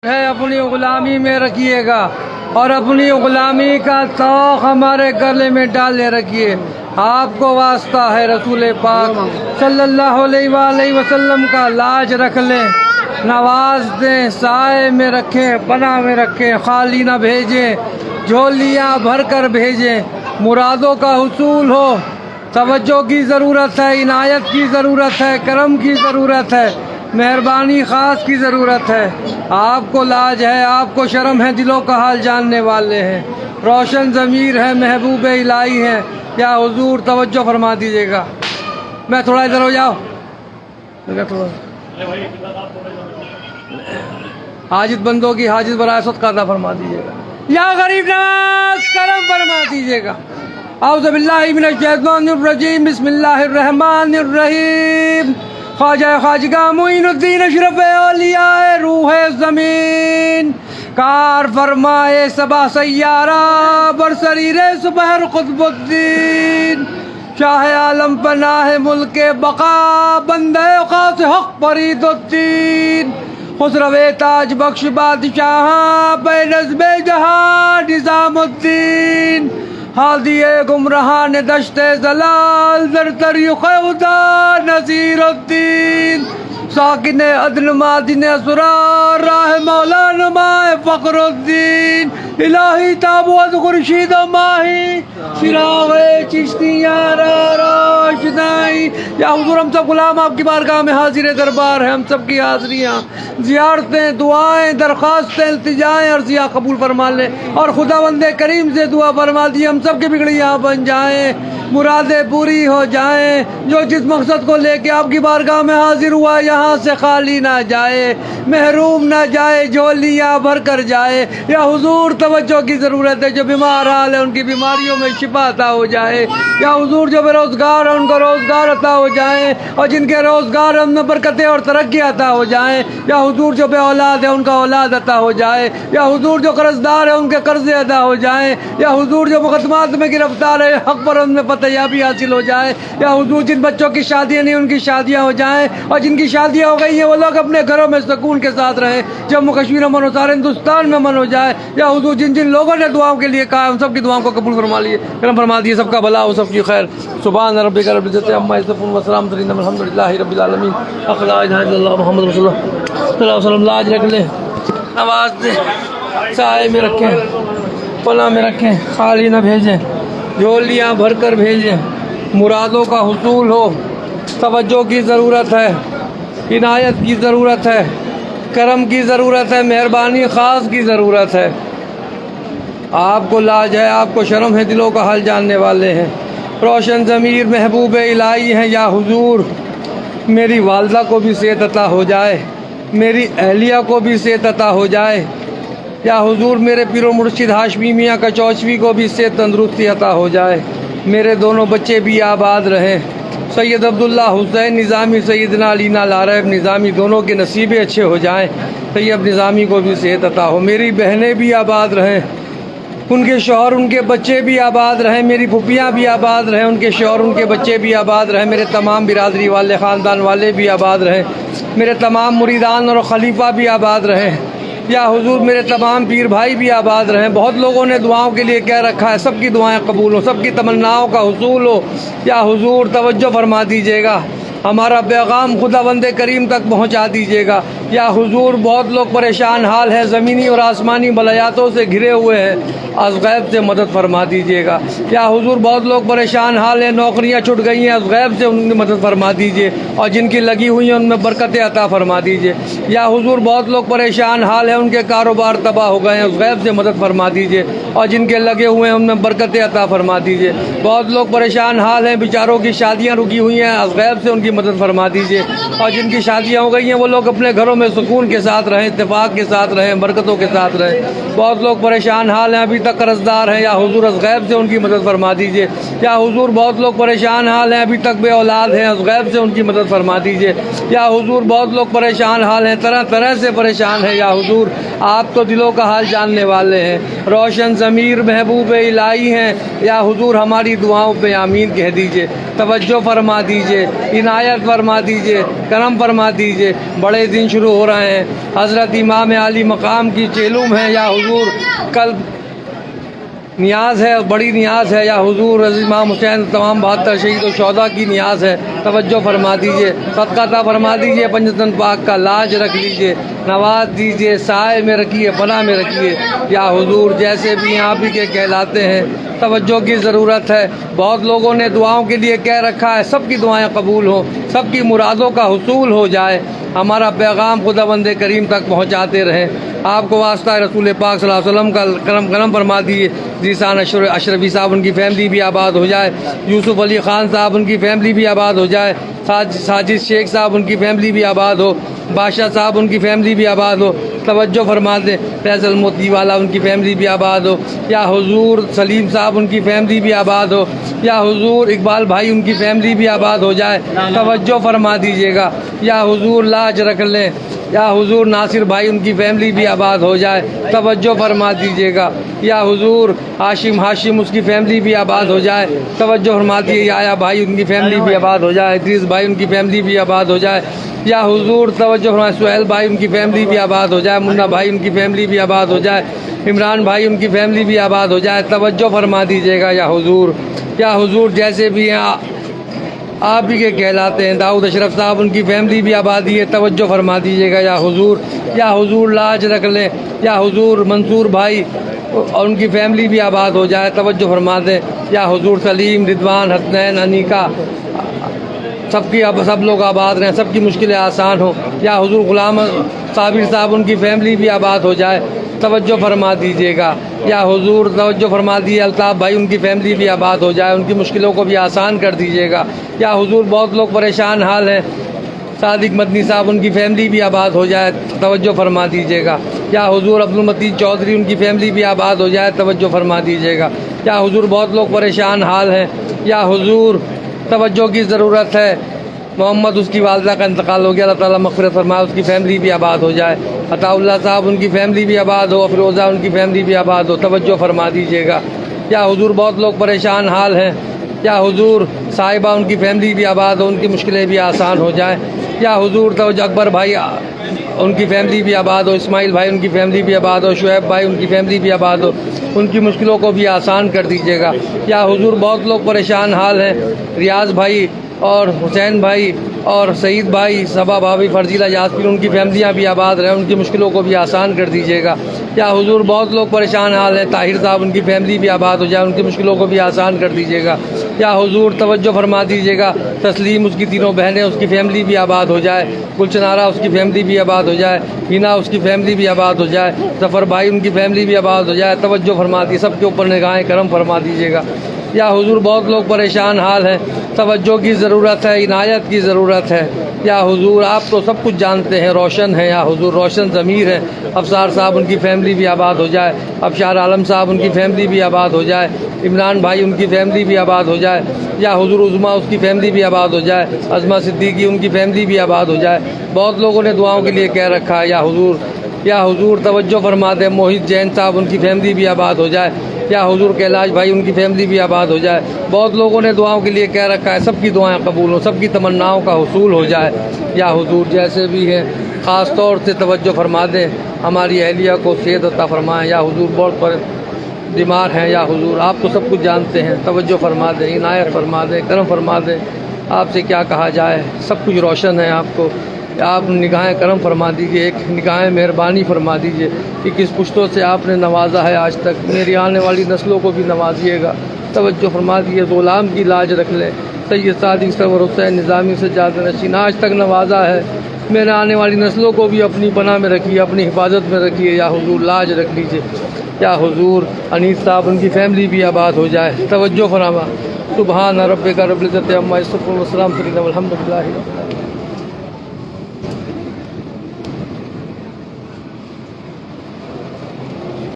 ہے اپنی غلامی میں رکھیے گا اور اپنی غلامی کا توق ہمارے گلے میں ڈالے رکھیے۔ آپ کو واسطہ ہے رسول پاک صلی اللہ علیہ وآلہ وسلم کا لاج رکھ لیں، نواز دیں، سائے میں رکھیں، پناہ میں رکھیں، خالی نہ بھیجیں، جھولیاں بھر کر بھیجیں، مرادوں کا حصول ہو۔ توجہ کی ضرورت ہے، عنایت کی ضرورت ہے، کرم کی ضرورت ہے، مہربانی خاص کی ضرورت ہے۔ آپ کو لاج ہے، آپ کو شرم ہے، دلوں کا حال جاننے والے ہیں، روشن ضمیر ہے، محبوب الہی ہیں۔ یا حضور توجہ فرما دیجیے گا۔ میں تھوڑا ادھر ہو جاؤ، حاجت بندوں کی حاجت برائے صدقہ عطا فرما دیجیے گا۔ یا غریب نواز کرم فرما دیجیے گا۔ اعوذ باللہ من الشیطان الرجیم، بسم اللہ الرحمن الرحیم۔ خواجہ خواجگاہ معین الدین اشرف اولیاء روح زمین، کار فرمائے صبا سیارہ برسریر سپہر قطب الدین، شاہ عالم پناہ ملک بقا بندہ خاص حق فرید الدین، خسرو تاج بخش بادشاہ بے نظم جہاں نظام الدین، ہادی گمراہان دشت زلال در طریق خدا نذیر الدین، ساکن عدل معدن اسرار راہ مولا نمائے فخر الدین، الہی تابوت خورشید و ماہی چراغ چشتیاں را روشنائی۔ یا حضور ہم سب غلام آپ کی بارگاہ میں حاضر دربار ہیں، ہم سب کی حاضریاں، زیارتیں، دعائیں، درخواستیں، التجائیں عرضیاں قبول فرما لیں اور خداوند کریم سے دعا فرما دی ہم سب کی بگڑیاں بن جائیں، مرادیں پوری ہو جائیں۔ جو جس مقصد کو لے کے آپ کی بارگاہ میں حاضر ہوا یہاں سے خالی نہ جائے، محروم نہ جائے، جھولیاں بھر کر جائے۔ یا حضور توجہ کی ضرورت ہے، جو بیمار حال ہے ان کی بیماریوں میں شفا عطا ہو جائے۔ یا حضور جو بے روزگار ہیں ان کو روزگار عطا ہو جائے، اور جن کے روزگار ان میں برکتیں اور ترقی عطا ہو جائیں۔ یا حضور جو بے اولاد ہے ان کا اولاد عطا ہو جائے۔ یا حضور جو قرضدار ہے ان کے قرضے ادا ہو جائیں۔ یا حضور جو مقدمات میں گرفتار ہے حق پر ان میں فتح یابی حاصل ہو جائے۔ یا حضور جن بچوں کی شادیاں نہیں ان کی شادیاں ہو جائیں، اور جن کی شادیاں ہو گئی ہیں وہ لوگ اپنے گھروں میں سکون کے ساتھ رہیں، جموں کشمیر امن و سارے ہندوستان میں امن ہو جائے۔ یا حضور جن جن لوگوں نے دعاؤں کے لیے کہا ان سب کی دعاؤں کو قبول فرما لیے، کرم فرما دیے، سب کا بھلا ہو، سب کی خیر۔ سبحان ربک رب العزت عما یصفون وسلام علی المرسلین والحمد للہ رب العالمین۔ لا الہ الا اللہ محمد رسول اللہ صلی اللہ علیہ وسلم۔ لاج رکھ لیں، نواز دیں، سائے میں رکھیں، پناہ میں رکھیں، خالی نہ بھیجیں، جھولیاں بھر کر بھیجیں، مرادوں کا حصول ہو۔ توجہ کی ضرورت ہے، عنایت کی ضرورت ہے، کرم کی ضرورت ہے، مہربانی خاص کی ضرورت ہے۔ آپ کو لاج ہے، آپ کو شرم ہے، دلوں کا حال جاننے والے ہیں، روشن ضمیر محبوب الہی ہیں۔ یا حضور میری والدہ کو بھی صحت عطا ہو جائے، میری اہلیہ کو بھی صحت عطا ہو جائے۔ یا حضور میرے پیر و مرشد ہاشمی میاں کا چوچوی کو بھی صحت تندرستی عطا ہو جائے، میرے دونوں بچے بھی آباد رہیں، سید عبداللہ حسین نظامی، سیدنا علی لارب نظامی دونوں کے نصیبیں اچھے ہو جائیں، طیب نظامی کو بھی صحت عطا ہو، میری بہنیں بھی آباد رہیں، ان کے شوہر ان کے بچے بھی آباد رہیں، میری پھوپھیاں بھی آباد رہیں، ان کے شوہر ان کے بچے بھی آباد رہیں، میرے تمام برادری والے خاندان والے بھی آباد رہیں، میرے تمام مریدان اور خلیفہ بھی آباد رہیں۔ یا حضور میرے تمام پیر بھائی بھی آباد رہیں۔ بہت لوگوں نے دعاؤں کے لیے کہہ رکھا ہے، سب کی دعائیں قبول ہو، سب کی تمناؤں کا حصول ہو۔ یا حضور توجہ فرما دیجیے گا، ہمارا پیغام خداوند کریم تک پہنچا دیجیے گا۔ یا حضور بہت لوگ پریشان حال ہے، زمینی اور آسمانی بلایاتوں سے گھرے ہوئے ہیں، از غیب سے مدد فرما دیجیے گا۔ یا حضور بہت لوگ پریشان حال ہیں، نوکریاں چھٹ گئی ہیں، از غیب سے ان کی مدد فرما دیجیے، اور جن کی لگی ہوئی ہیں ان میں برکتیں عطا فرما دیجیے۔ یا حضور بہت لوگ پریشان حال ہیں، ان کے کاروبار تباہ ہو گئے ہیں، از غیب سے مدد فرما دیجیے، اور جن کے لگے ہوئے ہیں ان میں برکتیں عطا فرما دیجیے۔ بہت لوگ پریشان حال ہیں، بیچاروں کی شادیاں رکی ہوئی ہیں، از غیب سے ان کی مدد فرما دیجیے، اور جن کی شادیاں ہو گئی ہیں وہ لوگ اپنے گھروں میں سکون کے ساتھ رہیں، اتفاق کے ساتھ رہیں، برکتوں کے ساتھ رہیں۔ بہت لوگ پریشان حال ہیں، ابھی تک قرضدار ہیں، یا حضور از غیب سے ان کی مدد فرما دیجیے۔ یا حضور بہت لوگ پریشان حال ہیں، ابھی تک بے اولاد ہیں، از غیب سے ان کی مدد فرما دیجیے۔ یا حضور بہت لوگ پریشان حال ہیں، طرح طرح سے پریشان ہیں، یا حضور آپ تو دلوں کا حال جاننے والے ہیں، روشن ضمیر محبوب الہی ہیں۔ یا حضور ہماری دعاؤں پہ آمین کہہ دیجیے، توجہ فرما دیجیے، عنایت عنایت فرما دیجیے، کرم فرما دیجیے۔ بڑے دن شروع ہو رہے ہیں، حضرت امام علی مقام کی چیلوم ہے یا حضور، کل نیاز ہے، بڑی نیاز ہے یا حضور، امام حسین تمام 72 شہید و شہداء کی نیاز ہے، توجہ فرما دیجیے، صدقہ عطا فرما دیجیے، پنجتن پاک کا لاج رکھ لیجیے، نواز دیجیے، سائے میں رکھیے، پناہ میں رکھیے یا حضور، جیسے بھی آپ ہی کے کہلاتے ہیں۔ توجہ کی ضرورت ہے، بہت لوگوں نے دعاؤں کے لیے کہہ رکھا ہے، سب کی دعائیں قبول ہوں، سب کی مرادوں کا حصول ہو جائے، ہمارا پیغام خدا بند کریم تک پہنچاتے رہیں۔ آپ کو واسطہ رسول پاک صلی اللہ علیہ وسلم کا کرم فرما دیجیے، ذیشان اشرفی صاحب ان کی فیملی بھی آباد ہو جائے، یوسف علی خان صاحب ان کی فیملی بھی آباد ہو جائے، ساجد شیخ صاحب ان کی فیملی بھی آباد ہو، بادشاہ صاحب ان کی فیملی بھی آباد ہو، توجہ فرما دیں، فیصل موتی والا ان کی فیملی بھی آباد ہو یا حضور، سلیم صاحب ان کی فیملی بھی آباد ہو یا حضور، اقبال بھائی ان کی فیملی بھی آباد ہو جائے، توجہ فرما دیجیے گا یا حضور، لاج رکھ لیں یا حضور، ناصر بھائی ان کی فیملی بھی آباد ہو جائے، توجہ فرما دیجیے گا یا حضور، ہاشم اس کی فیملی بھی آباد ہو جائے، توجہ فرما دیجیے، یا بھائی ان کی فیملی بھی آباد ہو جائے، ادریس بھائی ان کی فیملی بھی آباد ہو جائے یا حضور، توجہ فرما، سہیل بھائی ان کی فیملی بھی آباد ہو جائے، منا بھائی ان کی فیملی بھی آباد ہو جائے، عمران بھائی ان کی فیملی بھی آباد ہو جائے، توجہ فرما دیجیے گا یا حضور، جیسے بھی ہیں آپ ہی کے کہلاتے ہیں، داؤد اشرف صاحب ان کی فیملی بھی آبادی ہے، توجہ فرما دیجیے گا یا حضور، لاج رکھ لیں یا حضور، منصور بھائی اور ان کی فیملی بھی آباد ہو جائے، توجہ فرما دیں یا حضور، سلیم، رضوان، حسنین، انیکا، سب لوگ آباد رہیں، سب کی مشکلیں آسان ہوں یا حضور، غلام صابر صاحب ان کی فیملی بھی آباد ہو جائے، توجہ فرما دیجیے گا یا حضور، توجہ فرما دیجیے، الطاف بھائی ان کی فیملی بھی آباد ہو جائے، ان کی مشکلوں کو بھی آسان کر دیجیے گا یا حضور، بہت لوگ پریشان حال ہیں، صادق مدنی صاحب ان کی فیملی بھی آباد ہو جائے، توجہ فرما دیجیے گا یا حضور، عبدالمتین چودھری ان کی فیملی بھی آباد ہو جائے، توجہ فرما دیجیے گا یا حضور، بہت لوگ پریشان حال ہیں یا حضور، توجہ کی ضرورت ہے، محمد اس کی والدہ کا انتقال ہو گیا، اللہ تعالیٰ مغفرت فرمائے، اس کی فیملی بھی آباد ہو جائے، عطا اللہ صاحب ان کی فیملی بھی آباد ہو، افروزہ ان کی فیملی بھی آباد ہو، توجہ فرما دیجیے گا یا حضور، بہت لوگ پریشان حال ہیں یا حضور، صاحبہ ان کی فیملی بھی آباد ہو، ان کی مشکلیں بھی آسان ہو جائیں یا حضور، توجہ، اکبر بھائی ان کی فیملی بھی آباد ہو، اسماعیل بھائی ان کی فیملی بھی آباد ہو، شعیب بھائی ان کی فیملی بھی آباد ہو، ان کی مشکلوں کو بھی آسان کر دیجیے گا یا حضور، بہت لوگ پریشان حال ہیں، ریاض بھائی اور حسین بھائی اور سعید بھائی، صبا بھابھی، فرزیلہ، یاسمین، ان کی فیملیاں بھی آباد رہیں، ان کی مشکلوں کو بھی آسان کر دیجیے گا یا حضور، بہت لوگ پریشان حال ہیں، طاہر صاحب ان کی فیملی بھی آباد ہو جائے، ان کی مشکلوں کو بھی آسان کر دیجیے گا یا حضور، توجہ فرما دیجیے گا، تسلیم اس کی تینوں بہنیں، اس کی فیملی بھی آباد ہو جائے، گلچنارہ اس کی فیملی بھی آباد ہو جائے، ہینا اس کی فیملی بھی آباد ہو جائے، ظفر بھائی ان کی فیملی بھی آباد ہو جائے، توجہ فرما دیجیے، سب کے اوپر نگاہیں کرم فرما دیجیے گا یا حضور، بہت لوگ پریشان حال ہیں، توجہ کی ضرورت ہے، عنایت کی ضرورت ہے یا حضور، آپ تو سب کچھ جانتے ہیں، روشن ہے یا حضور، روشن ضمیر ہے، افسار صاحب ان کی فیملی بھی آباد ہو جائے، ابشار عالم صاحب ان کی فیملی بھی آباد ہو جائے، عمران بھائی ان کی فیملی بھی آباد ہو جائے یا حضور، عظما اس کی فیملی بھی آباد ہو جائے، عظما صدیقی ان کی فیملی بھی آباد ہو جائے، بہت لوگوں نے دعاؤں کے لیے کہہ رکھا ہے یا حضور، توجہ فرما دیں، موہت جین صاحب ان کی فیملی بھی آباد ہو جائے یا حضور، کیلاش بھائی ان کی فیملی بھی آباد ہو جائے، بہت لوگوں نے دعاؤں کے لیے کہہ رکھا ہے، سب کی دعائیں قبول ہوں، سب کی تمناؤں کا حصول ہو جائے یا حضور، جیسے بھی ہیں، خاص طور سے توجہ فرما دیں، ہماری اہلیہ کو صحت عطا فرمائیں یا حضور، بہت بیمار ہیں یا حضور، آپ تو سب کچھ جانتے ہیں، توجہ فرما دیں، عنایت فرما دیں، کرم فرما دیں، آپ سے کیا کہا جائے، سب کچھ روشن ہے، آپ نگاہیں کرم فرما دیجیے، ایک نگاہیں مہربانی فرما دیجیے کہ کس پشتوں سے آپ نے نوازا ہے آج تک، میری آنے والی نسلوں کو بھی نوازیے گا، توجہ فرما دیجیے، غلام کی لاج رکھ لیں، سید صادق سرور حسین نظامی سے سجادہ نشین آج تک نوازا ہے، میرے آنے والی نسلوں کو بھی اپنی پناہ میں رکھیے، اپنی حفاظت میں رکھیے یا حضور، لاج رکھ لیجیے یا حضور، انیس صاحب ان کی فیملی بھی آباد ہو جائے، توجہ فرما، سبحان ربک رب العزت عما یصفون وسلام علی المرسلین والحمد للہ رب العالمین۔